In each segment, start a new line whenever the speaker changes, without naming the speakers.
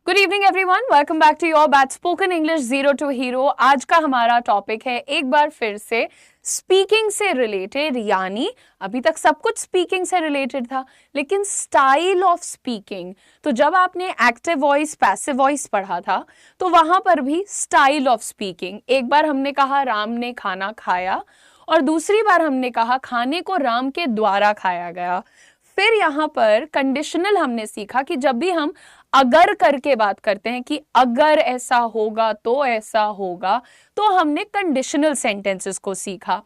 Good evening everyone, welcome back to your batch spoken English zero to hero. आज का हमारा topic है एक बार फिर से स्पीकिंग से रिलेटेड, यानी अभी तक सब कुछ स्पीकिंग से रिलेटेड था, लेकिन स्टाइल ऑफ स्पीकिंग। तो जब आपने एक्टिव वॉइस पैसिव वॉइस पढ़ा था तो वहां पर भी स्टाइल ऑफ स्पीकिंग, एक बार हमने कहा राम ने खाना खाया और दूसरी बार हमने कहा खाने को राम के द्वारा खाया गया। फिर यहाँ पर कंडीशनल हमने सीखा कि जब भी हम अगर करके बात करते हैं कि अगर ऐसा होगा तो ऐसा होगा, तो हमने कंडीशनल सेंटेंसेस को सीखा।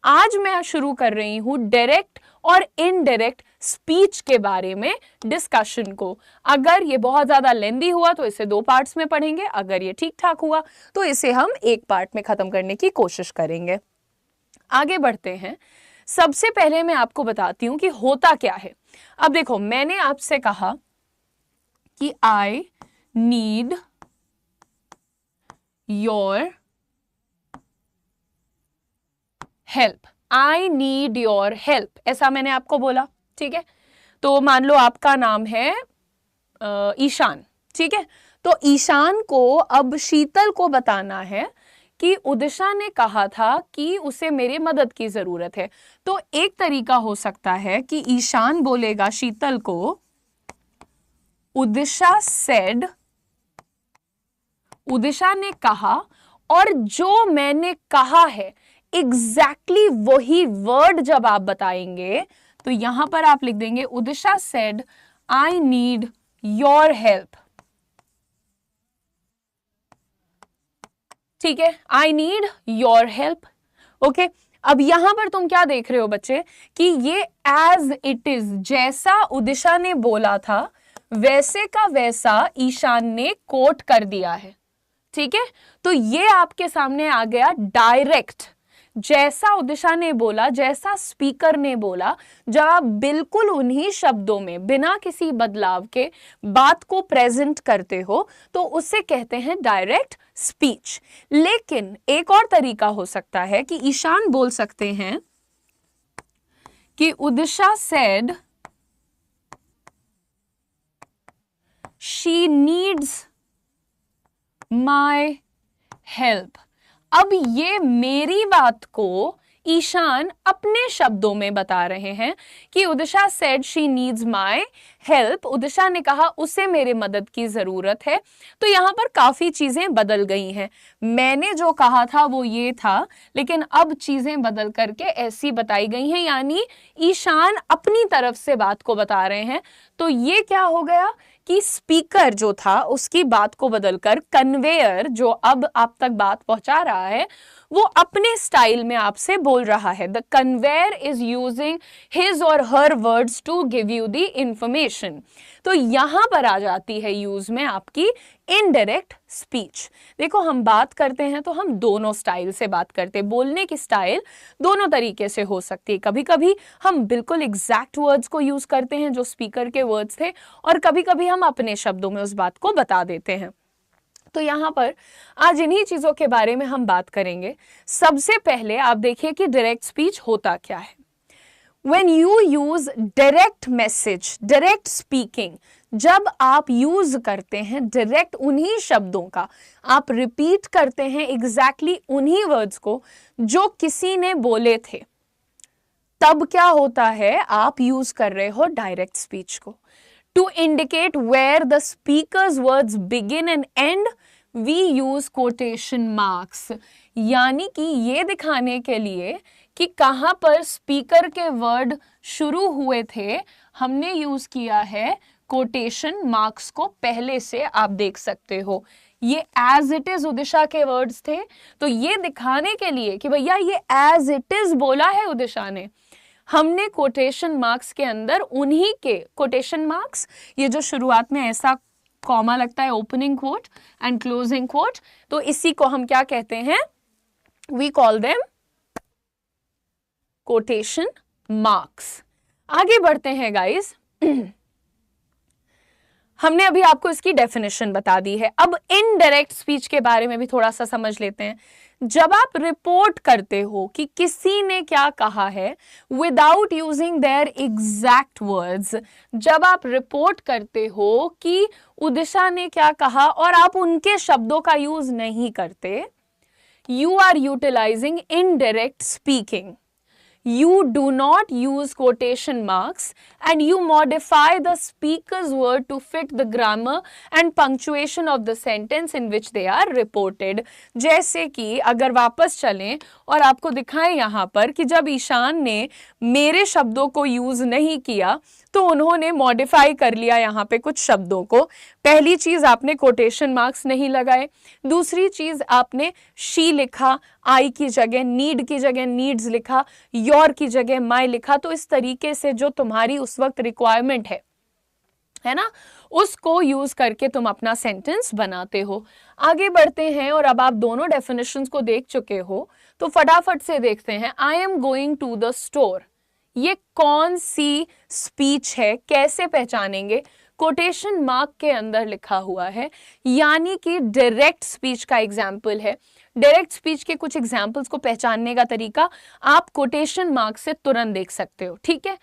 आज मैं शुरू कर रही हूं डायरेक्ट और इनडायरेक्ट स्पीच के बारे में डिस्कशन को। अगर ये बहुत ज्यादा लेंदी हुआ तो इसे 2 पार्ट्स में पढ़ेंगे, अगर ये ठीक ठाक हुआ तो इसे हम एक पार्ट में खत्म करने की कोशिश करेंगे। आगे बढ़ते हैं। सबसे पहले मैं आपको बताती हूं कि होता क्या है। अब देखो, मैंने आपसे कहा कि आई need your help, I need your help, ऐसा मैंने आपको बोला, ठीक है। तो मान लो आपका नाम है ईशान, ठीक है। तो ईशान को अब शीतल को बताना है कि उदिशा ने कहा था कि उसे मेरे मदद की जरूरत है। तो एक तरीका हो सकता है कि ईशान बोलेगा शीतल को, उदिशा सेड, उदिशा ने कहा, और जो मैंने कहा है एग्जैक्टली वही वर्ड जब आप बताएंगे तो यहां पर आप लिख देंगे Udisha said I need your help, ठीक है। I need your help, okay. अब यहां पर तुम क्या देख रहे हो बच्चे कि ये एज इट इज, जैसा उदिशा ने बोला था वैसे का वैसा ईशान ने कोट कर दिया है, ठीक है। तो ये आपके सामने आ गया डायरेक्ट, जैसा उदिशा ने बोला, जैसा स्पीकर ने बोला, जब आप बिल्कुल उन्हीं शब्दों में बिना किसी बदलाव के बात को प्रेजेंट करते हो तो उसे कहते हैं डायरेक्ट स्पीच। लेकिन एक और तरीका हो सकता है कि ईशान बोल सकते हैं कि Udisha said she needs my help. अब ये मेरी बात को ईशान अपने शब्दों में बता रहे हैं कि Udisha said she needs my help, Udisha ने कहा उसे मेरे मदद की जरूरत है। तो यहां पर काफी चीजें बदल गई हैं। मैंने जो कहा था वो ये था, लेकिन अब चीजें बदल करके ऐसी बताई गई हैं, यानी ईशान अपनी तरफ से बात को बता रहे हैं। तो ये क्या हो गया कि स्पीकर जो था उसकी बात को बदलकर कन्वेयर, जो अब आप तक बात पहुंचा रहा है, वो अपने स्टाइल में आपसे बोल रहा है। The conveyor is using his or her words to give you the information. तो यहां पर आ जाती है यूज में आपकी इनडायरेक्ट स्पीच। देखो, हम बात करते हैं तो हम दोनों स्टाइल से बात करते हैं। बोलने की स्टाइल दोनों तरीके से हो सकती है। कभी कभी हम बिल्कुल एग्जैक्ट वर्ड्स को यूज करते हैं जो स्पीकर के वर्ड्स थे, और कभी कभी हम अपने शब्दों में उस बात को बता देते हैं। तो यहां पर आज इन्हीं चीजों के बारे में हम बात करेंगे। सबसे पहले आप देखिए कि डायरेक्ट स्पीच होता क्या है। When you use direct message, direct speaking, जब आप यूज करते हैं डायरेक्ट उन्हीं शब्दों का, आप रिपीट करते हैं एग्जैक्टली उन्हीं वर्ड्स को जो किसी ने बोले थे, तब क्या होता है, आप यूज कर रहे हो डायरेक्ट स्पीच को। To indicate where the speaker's words begin and end, we use quotation marks, यानी कि ये दिखाने के लिए कि कहां पर स्पीकर के वर्ड शुरू हुए थे, हमने यूज किया है कोटेशन मार्क्स को। पहले से आप देख सकते हो ये एज इट इज उदिशा के वर्ड्स थे, तो ये दिखाने के लिए कि भैया ये एज इट इज बोला है उदिशा ने, हमने कोटेशन मार्क्स के अंदर उन्हीं के कोटेशन मार्क्स, ये जो शुरुआत में ऐसा कॉमा लगता है, opening quote and closing quote, तो इसी को हम क्या कहते हैं, we call them quotation marks. आगे बढ़ते हैं गाइस। हमने अभी आपको इसकी डेफिनेशन बता दी है। अब इनडायरेक्ट स्पीच के बारे में भी थोड़ा सा समझ लेते हैं। जब आप रिपोर्ट करते हो कि किसी ने क्या कहा है without using their exact words, जब आप रिपोर्ट करते हो कि उदिशा ने क्या कहा और आप उनके शब्दों का यूज नहीं करते, you are utilizing indirect speaking. You do not use quotation marks and you modify the speaker's word to fit the grammar and punctuation of the sentence in which they are reported. जैसे कि अगर वापस चलें और आपको दिखाएं यहाँ पर कि जब ईशान ने मेरे शब्दों को यूज नहीं किया तो उन्होंने मॉडिफाई कर लिया यहाँ पे कुछ शब्दों को। पहली चीज, आपने कोटेशन मार्क्स नहीं लगाए। दूसरी चीज, आपने शी लिखा, आई की जगह नीड की जगह नीड्स लिखा, योर की जगह माई लिखा। तो इस तरीके से जो तुम्हारी उस वक्त रिक्वायरमेंट है ना, उसको यूज करके तुम अपना सेंटेंस बनाते हो। आगे बढ़ते हैं और अब आप दोनों डेफिनेशंस को देख चुके हो तो फटाफट से देखते हैं। I am going to the store, ये कौन सी स्पीच है, कैसे पहचानेंगे? कोटेशन मार्क के अंदर लिखा हुआ है, यानी कि डायरेक्ट स्पीच का एग्जाम्पल है। डायरेक्ट स्पीच के कुछ एग्जाम्पल्स को पहचानने का तरीका आप कोटेशन मार्क से तुरंत देख सकते हो, ठीक है।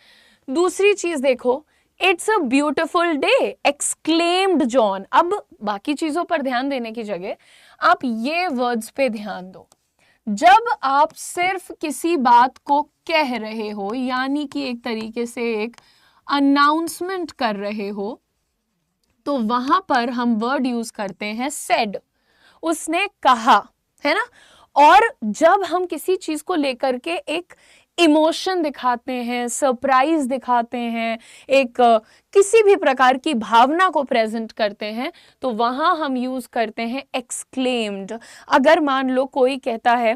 दूसरी चीज देखो, it's a beautiful day exclaimed John. अब बाकी चीजों पर ध्यान देने की जगह आप ये वर्ड्स पे ध्यान दो। जब आप सिर्फ किसी बात को कह रहे हो, यानी कि एक तरीके से एक अनाउंसमेंट कर रहे हो, तो वहां पर हम वर्ड यूज करते हैं सेड, उसने कहा, है ना। और जब हम किसी चीज को लेकर के एक इमोशन दिखाते हैं, सरप्राइज दिखाते हैं, एक किसी भी प्रकार की भावना को प्रेजेंट करते हैं, तो वहां हम यूज करते हैं एक्सक्लेम्ड। अगर मान लो कोई कहता है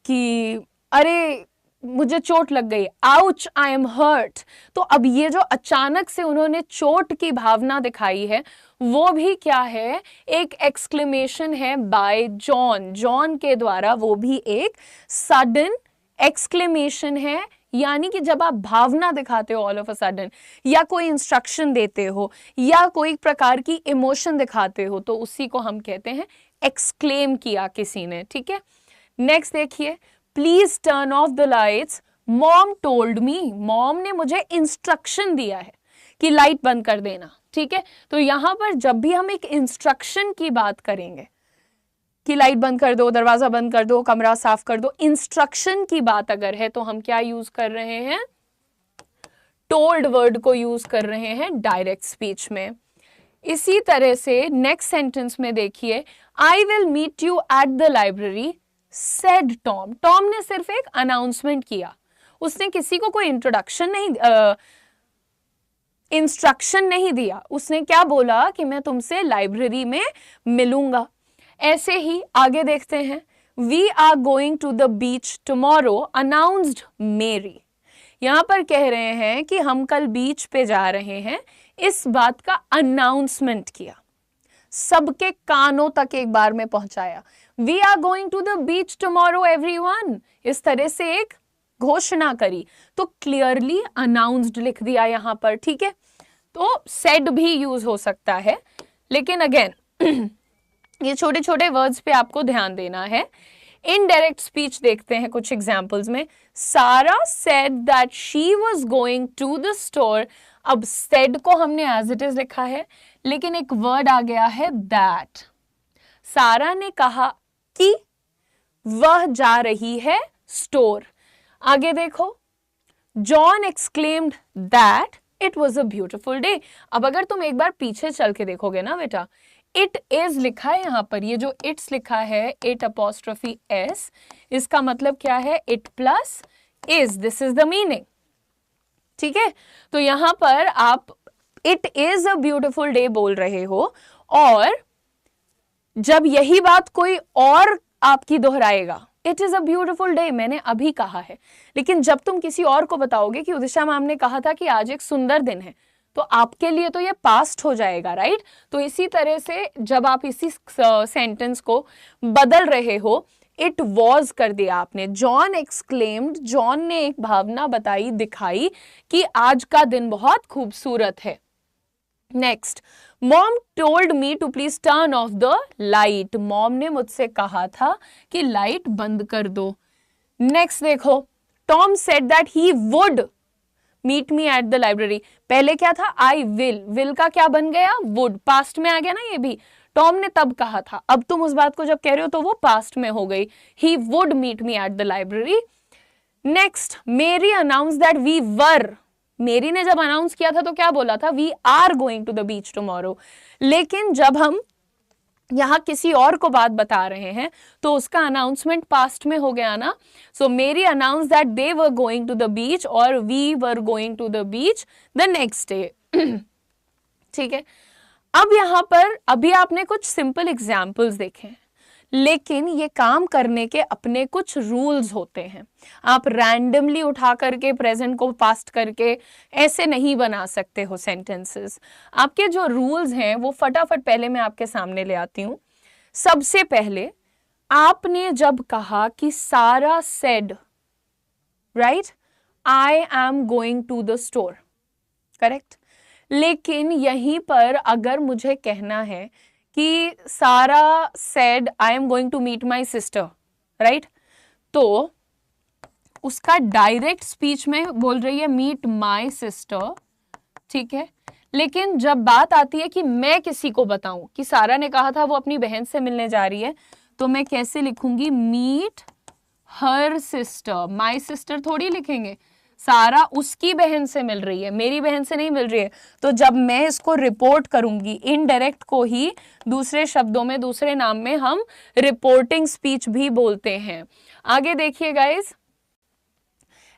कि अरे मुझे चोट लग गई, आउच आई एम हर्ट, तो अब ये जो अचानक से उन्होंने चोट की भावना दिखाई है वो भी क्या है, एक एक्सक्लेमेशन है बाय जॉन, जॉन के द्वारा, वो भी एक सडन एक्सक्लेमेशन है। यानी कि जब आप भावना दिखाते हो ऑल ऑफ अ सडन, या कोई इंस्ट्रक्शन देते हो, या कोई प्रकार की इमोशन दिखाते हो, तो उसी को हम कहते हैं एक्सक्लेम किया किसी ने, ठीक है। नेक्स्ट देखिए, please turn off the lights, mom told me, mom ने मुझे इंस्ट्रक्शन दिया है कि लाइट बंद कर देना, ठीक है। तो यहां पर जब भी हम एक इंस्ट्रक्शन की बात करेंगे कि लाइट बंद कर दो, दरवाजा बंद कर दो, कमरा साफ कर दो, इंस्ट्रक्शन की बात अगर है तो हम क्या यूज कर रहे हैं, टोल्ड वर्ड को यूज कर रहे हैं डायरेक्ट स्पीच में। इसी तरह से नेक्स्ट सेंटेंस में देखिए, I will meet you at the library said Tom. Tom ने सिर्फ एक अनाउंसमेंट किया, उसने किसी को कोई इंट्रोडक्शन नहीं, इंस्ट्रक्शन नहीं दिया। उसने क्या बोला कि मैं तुमसे लाइब्रेरी में मिलूंगा। ऐसे ही आगे देखते हैं, we are going to the beach tomorrow announced Mary. यहां पर कह रहे हैं कि हम कल बीच पे जा रहे हैं, इस बात का अनाउंसमेंट किया, सबके कानों तक एक बार में पहुंचाया। We are going to the beach tomorrow everyone, इस तरह से एक घोषणा करी, तो क्लियरली अनाउंस्ड लिख दिया यहां पर, ठीक है। तो सेड भी यूज हो सकता है, लेकिन अगेन ये छोटे छोटे वर्ड्स पे आपको ध्यान देना है। इनडायरेक्ट स्पीच देखते हैं कुछ एग्जांपल्स में। Sarah said that she was going to the store. अब सेड को हमने एज इट इज लिखा है, लेकिन एक वर्ड आ गया है दैट। सारा ने कहा कि वह जा रही है स्टोर। आगे देखो, John exclaimed that it was a beautiful day. अब अगर तुम एक बार पीछे चल के देखोगे ना बेटा, इट इज लिखा है यहां पर, ये जो इट्स लिखा है, इट अपॉस्ट्रोफी एस, इसका मतलब क्या है, it plus is, this is the meaning, ठीक है। तो यहां पर आप it is a beautiful day बोल रहे हो, और जब यही बात कोई और आपकी दोहराएगा, it is a beautiful day, मैंने अभी कहा है, लेकिन जब तुम किसी और को बताओगे कि उदिशा मैम ने कहा था कि आज एक सुंदर दिन है, तो आपके लिए तो ये पास्ट हो जाएगा, राइट। तो इसी तरह से जब आप इसी सेंटेंस को बदल रहे हो, इट वॉज कर दिया आपने, जॉन एक्सक्लेम्ड, जॉन ने एक भावना बताई, दिखाई कि आज का दिन बहुत खूबसूरत है। Next, mom told me to please turn off the light, mom ने मुझसे कहा था कि लाइट बंद कर दो। नेक्स्ट देखो, Tom said that he would meet me at the library, पहले क्या था आई विल का क्या बन गया वुड, पास्ट में आ गया ना ये भी, टॉम ने तब कहा था, अब तुम उस बात को जब कह रहे हो तो वो पास्ट में हो गई, he would meet me at the library. Next, Mary announce that we were, Mary ने जब अनाउंस किया था तो क्या बोला था, we are going to the beach tomorrow, लेकिन जब हम यहां किसी और को बात बता रहे हैं तो उसका अनाउंसमेंट पास्ट में हो गया ना। So Mary announce that they were going to the beach और we were going to the beach the next day. ठीक है, अब यहां पर अभी आपने कुछ सिंपल एग्जाम्पल्स देखे हैं, लेकिन ये काम करने के अपने कुछ रूल्स होते हैं। आप रैंडमली उठा करके प्रेजेंट को पास्ट करके ऐसे नहीं बना सकते हो सेंटेंसेस। आपके जो रूल्स हैं वो फटाफट पहले मैं आपके सामने ले आती हूं। सबसे पहले, आपने जब कहा कि Sarah said, right, I am going to the store, correct, लेकिन यहीं पर अगर मुझे कहना है कि Sarah said I am going to meet my sister, right, तो उसका डायरेक्ट स्पीच में बोल रही है मीट माई सिस्टर, ठीक है, लेकिन जब बात आती है कि मैं किसी को बताऊं कि सारा ने कहा था वो अपनी बहन से मिलने जा रही है, तो मैं कैसे लिखूंगी, meet her sister, my sister थोड़ी लिखेंगे, सारा उसकी बहन से मिल रही है, मेरी बहन से नहीं मिल रही है। तो जब मैं इसको रिपोर्ट करूंगी, इनडायरेक्ट को ही दूसरे शब्दों में, दूसरे नाम में हम रिपोर्टिंग स्पीच भी बोलते हैं। आगे देखिए guys,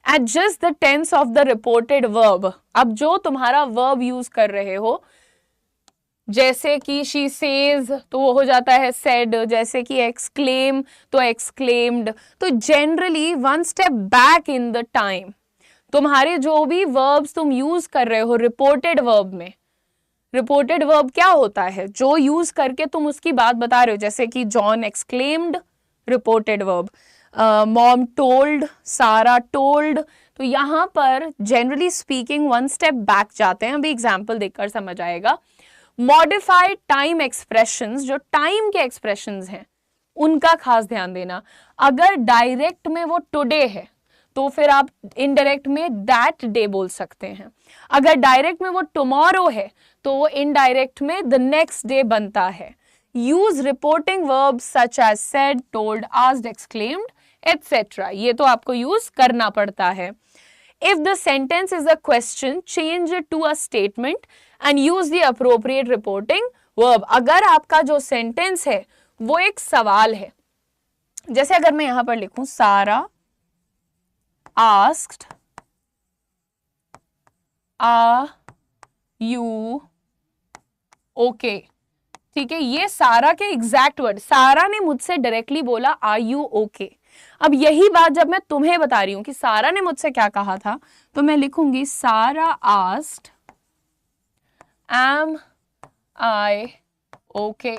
adjust the tense of the reported verb, अब जो तुम्हारा वर्ब यूज कर रहे हो, जैसे कि शी सेज तो वो हो जाता है सेड, जैसे कि एक्सक्लेम तो एक्सक्लेम्ड, तो generally one step back in the time तुम्हारे जो भी वर्ब्स तुम यूज कर रहे हो रिपोर्टेड वर्ब में, रिपोर्टेड वर्ब क्या होता है, जो यूज करके तुम उसकी बात बता रहे हो, जैसे कि John exclaimed, reported verb, mom told, सारा टोल्ड, तो यहां पर generally speaking one step back जाते हैं। अभी एग्जाम्पल देखकर समझ आएगा। मॉडिफाइड टाइम एक्सप्रेशंस, जो टाइम के एक्सप्रेशंस हैं उनका खास ध्यान देना। अगर डायरेक्ट में वो टुडे है तो फिर आप इनडायरेक्ट में दैट डे बोल सकते हैं। अगर डायरेक्ट में वो टुमारो है तो वो इनडायरेक्ट में द नेक्स्ट डे बनता है। Use reporting verbs such as said, told, asked, exclaimed etcetera, ये तो आपको यूज करना पड़ता है। If the sentence is a question, change it to a statement and use the appropriate reporting verb. अगर आपका जो सेंटेंस है वो एक सवाल है, जैसे अगर मैं यहां पर लिखूं सारा asked are you okay, ठीक है, ये सारा के एग्जैक्ट वर्ड, सारा ने मुझसे डायरेक्टली बोला आर यू ओके। अब यही बात जब मैं तुम्हें बता रही हूं कि सारा ने मुझसे क्या कहा था, तो मैं लिखूंगी सारा आस्क्ड एम आई ओके।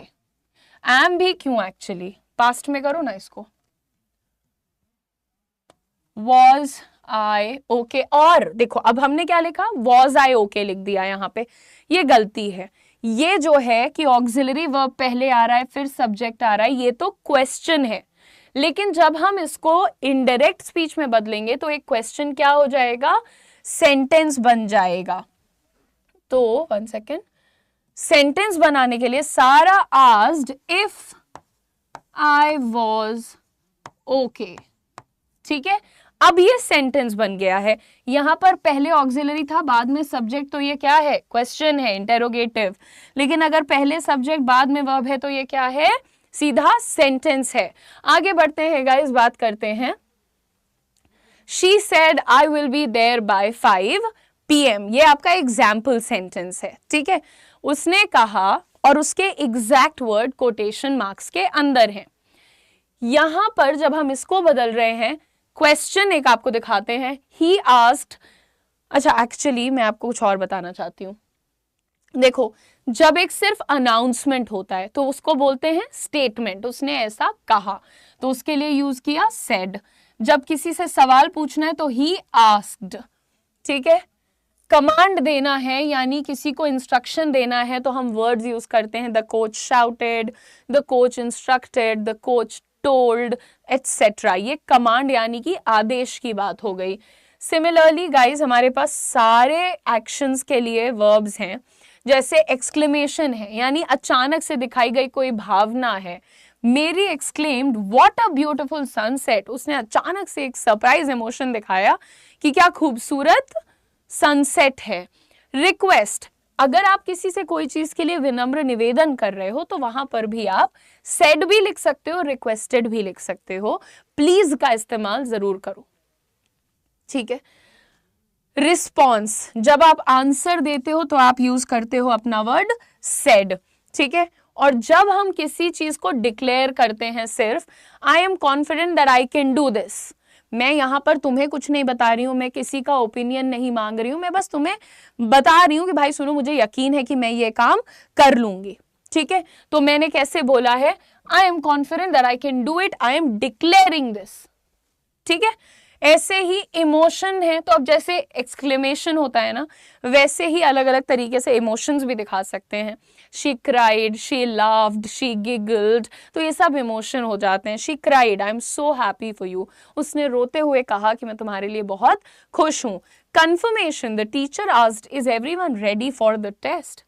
एम भी क्यों, एक्चुअली पास्ट में करो ना इसको, वॉज आई ओके, और देखो अब हमने क्या लिखा, वॉज आई ओके लिख दिया यहां पे, ये गलती है। ये जो है कि ऑक्सिलरी वर्ब पहले आ रहा है फिर सब्जेक्ट आ रहा है, ये तो क्वेश्चन है, लेकिन जब हम इसको इनडायरेक्ट स्पीच में बदलेंगे तो एक क्वेश्चन क्या हो जाएगा, सेंटेंस बन जाएगा। तो वन सेकेंड, सेंटेंस बनाने के लिए सारा asked if I was okay, ठीक है, अब ये सेंटेंस बन गया है। यहां पर पहले ऑक्सिलरी था बाद में सब्जेक्ट, तो ये क्या है, क्वेश्चन है, इंटेरोगेटिव। लेकिन अगर पहले सब्जेक्ट बाद में वर्ब है तो ये क्या है, सीधा सेंटेंस है। आगे बढ़ते हैं गाइस, बात करते हैं। She said I will be there by 5 PM, ये आपका एग्जाम्पल सेंटेंस है, ठीक है। उसने कहा और उसके एग्जैक्ट वर्ड कोटेशन मार्क्स के अंदर हैं। यहां पर जब हम इसको बदल रहे हैं, क्वेश्चन एक आपको दिखाते हैं, ही आस्क्ड, अच्छा एक्चुअली मैं आपको कुछ और बताना चाहती हूं। देखो जब एक सिर्फ अनाउंसमेंट होता है तो उसको बोलते हैं स्टेटमेंट, उसने ऐसा कहा तो उसके लिए यूज किया सेड। जब किसी से सवाल पूछना है तो ही आस्क्ड, ठीक है। कमांड देना है यानी किसी को इंस्ट्रक्शन देना है तो हम वर्ड्स यूज करते हैं the coach shouted, the coach instructed, the coach told etcetera. ये कमांड यानी कि आदेश की बात हो गई। सिमिलरली गाइज हमारे पास सारे एक्शंस के लिए वर्ब्स हैं, जैसे एक्सक्लेमेशन है यानी अचानक से दिखाई गई कोई भावना है। मेरी exclaimed what a beautiful sunset, उसने अचानक से एक सरप्राइज इमोशन दिखाया कि क्या खूबसूरत सनसेट है। रिक्वेस्ट, अगर आप किसी से कोई चीज के लिए विनम्र निवेदन कर रहे हो तो वहां पर भी आप सेड भी लिख सकते हो, रिक्वेस्टेड भी लिख सकते हो। प्लीज का इस्तेमाल जरूर करो, ठीक है। रिस्पॉन्स, जब आप आंसर देते हो तो आप यूज करते हो अपना वर्ड सेड, ठीक है। और जब हम किसी चीज को डिक्लेयर करते हैं सिर्फ I am confident that I can do this, मैं यहां पर तुम्हें कुछ नहीं बता रही हूं, मैं किसी का ओपिनियन नहीं मांग रही हूं, मैं बस तुम्हें बता रही हूं कि भाई सुनो मुझे यकीन है कि मैं ये काम कर लूंगी, ठीक है। तो मैंने कैसे बोला है, I am confident that I can do it, I am declaring this, ठीक है। ऐसे ही इमोशन है, तो अब जैसे एक्सक्लेमेशन होता है ना, वैसे ही अलग अलग तरीके से इमोशंस भी दिखा सकते हैं। She cried, she laughed, she giggled, तो ये सब इमोशन हो जाते हैं। She cried, I am so happy for you, उसने रोते हुए कहा कि मैं तुम्हारे लिए बहुत खुश हूं। Confirmation, the teacher asked is everyone ready for the test,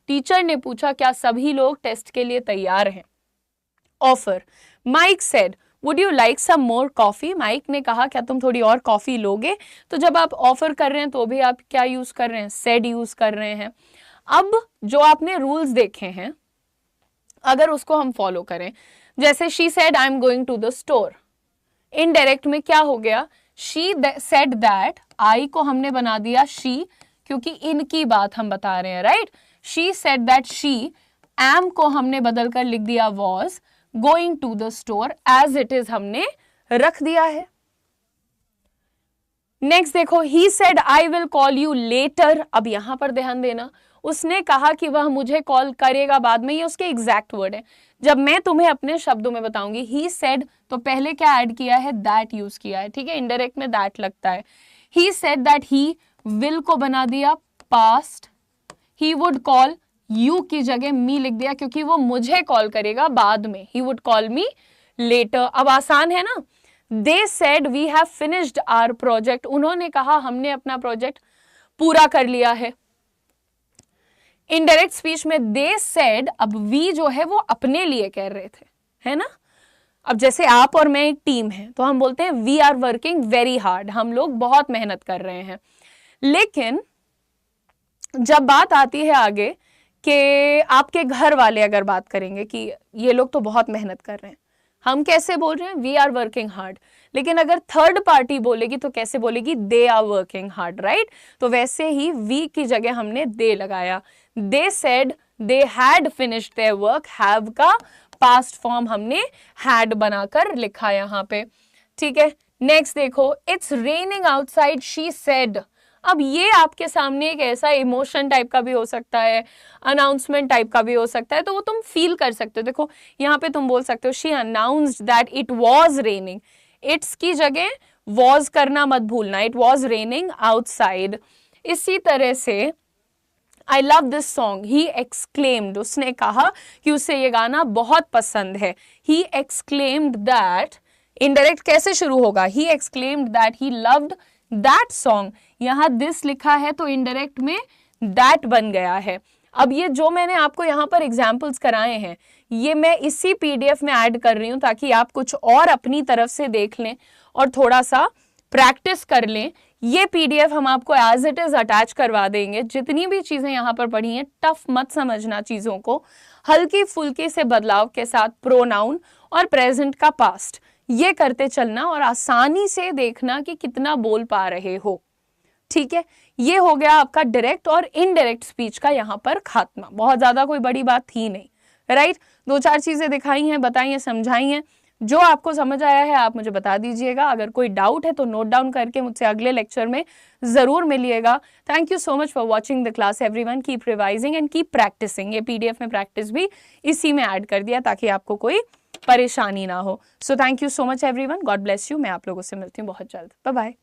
teacher ने पूछा क्या सभी लोग टेस्ट के लिए तैयार हैं। Offer, Mike said would you like some more coffee, Mike ने कहा क्या तुम थोड़ी और कॉफी लोगे। तो जब आप ऑफर कर रहे हैं तो भी आप क्या यूज कर रहे हैं, सेड यूज कर रहे हैं। अब जो आपने रूल्स देखे हैं अगर उसको हम फॉलो करें, जैसे she said I am going to the store, indirect में क्या हो गया, शी सेड दैट, आई को हमने बना दिया शी क्योंकि इनकी बात हम बता रहे हैं, right. She said that she, am को हमने बदल कर लिख दिया was, going to the store as it is हमने रख दिया है। नेक्स्ट देखो, he said I will call you later, अब यहां पर ध्यान देना, उसने कहा कि वह मुझे कॉल करेगा बाद में, ये उसके एग्जैक्ट वर्ड है। जब मैं तुम्हें अपने शब्दों में बताऊंगी, ही सेड तो पहले क्या ऐड किया है, दैट यूज किया है, ठीक है, इनडायरेक्ट में दैट लगता है। He said that, he will को बना दिया past, he would call, you की जगह मी लिख दिया क्योंकि वो मुझे कॉल करेगा बाद में, he would call me later. अब आसान है ना। They said we have finished our project, उन्होंने कहा हमने अपना प्रोजेक्ट पूरा कर लिया है। इनडायरेक्ट स्पीच में दे सेड, अब वी जो है वो अपने लिए कह रहे थे, है ना। अब जैसे आप और मैं एक टीम है तो हम बोलते हैं we are working very hard, हम लोग बहुत मेहनत कर रहे हैं। लेकिन जब बात आती है आगे कि आपके घर वाले अगर बात करेंगे कि ये लोग तो बहुत मेहनत कर रहे हैं, हम कैसे बोल रहे हैं, वी आर वर्किंग हार्ड। लेकिन अगर थर्ड पार्टी बोलेगी तो कैसे बोलेगी, they are working hard, right. तो वैसे ही वी की जगह हमने दे लगाया। They said they had finished their work, have का पास्ट फॉर्म हमने हैड बनाकर लिखा यहां पे, ठीक है। नेक्स्ट देखो, it's raining outside, she said, अब ये आपके सामने एक ऐसा इमोशन टाइप का भी हो सकता है, अनाउंसमेंट टाइप का भी हो सकता है, तो वो तुम फील कर सकते हो। देखो यहाँ पे तुम बोल सकते हो she announced that it was raining, it's की जगह वाज करना मत भूलना, इट वाज रेनिंग आउटसाइड। इसी तरह से I love this song, he exclaimed, उसने कहा कि उसे ये गाना बहुत पसंद है। ही एक्सक्लेम्ड दैट, इनडायरेक्ट कैसे शुरू होगा, he exclaimed that he loved that song, यहां दिस लिखा है तो इनडायरेक्ट में दैट बन गया है। अब ये जो मैंने आपको यहाँ पर एग्जाम्पल्स कराए हैं ये मैं इसी पीडीएफ में ऐड कर रही हूँ ताकि आप कुछ और अपनी तरफ से देख लें और थोड़ा सा प्रैक्टिस कर लें। ये पीडीएफ हम आपको एज इट इज अटैच करवा देंगे। जितनी भी चीजें यहाँ पर पढ़ी हैं टफ मत समझना चीजों को, हल्की फुल्की से बदलाव के साथ प्रोनाउन और प्रेजेंट का पास्ट ये करते चलना और आसानी से देखना कि कितना बोल पा रहे हो, ठीक है। ये हो गया आपका डायरेक्ट और इनडायरेक्ट स्पीच का यहाँ पर खात्मा। बहुत ज्यादा कोई बड़ी बात थी नहीं, राइट। 2-4 चीजें दिखाई हैं, बताई हैं, समझाई हैं। जो आपको समझ आया है आप मुझे बता दीजिएगा। अगर कोई डाउट है तो नोट डाउन करके मुझसे अगले लेक्चर में जरूर मिलिएगा। Thank you so much for watching the class everyone. Keep revising and keep practicing. ये पीडीएफ में प्रैक्टिस भी इसी में ऐड कर दिया ताकि आपको कोई परेशानी ना हो। So thank you so much everyone, God bless you. मैं आप लोगों से मिलती हूँ बहुत जल्द। Bye bye.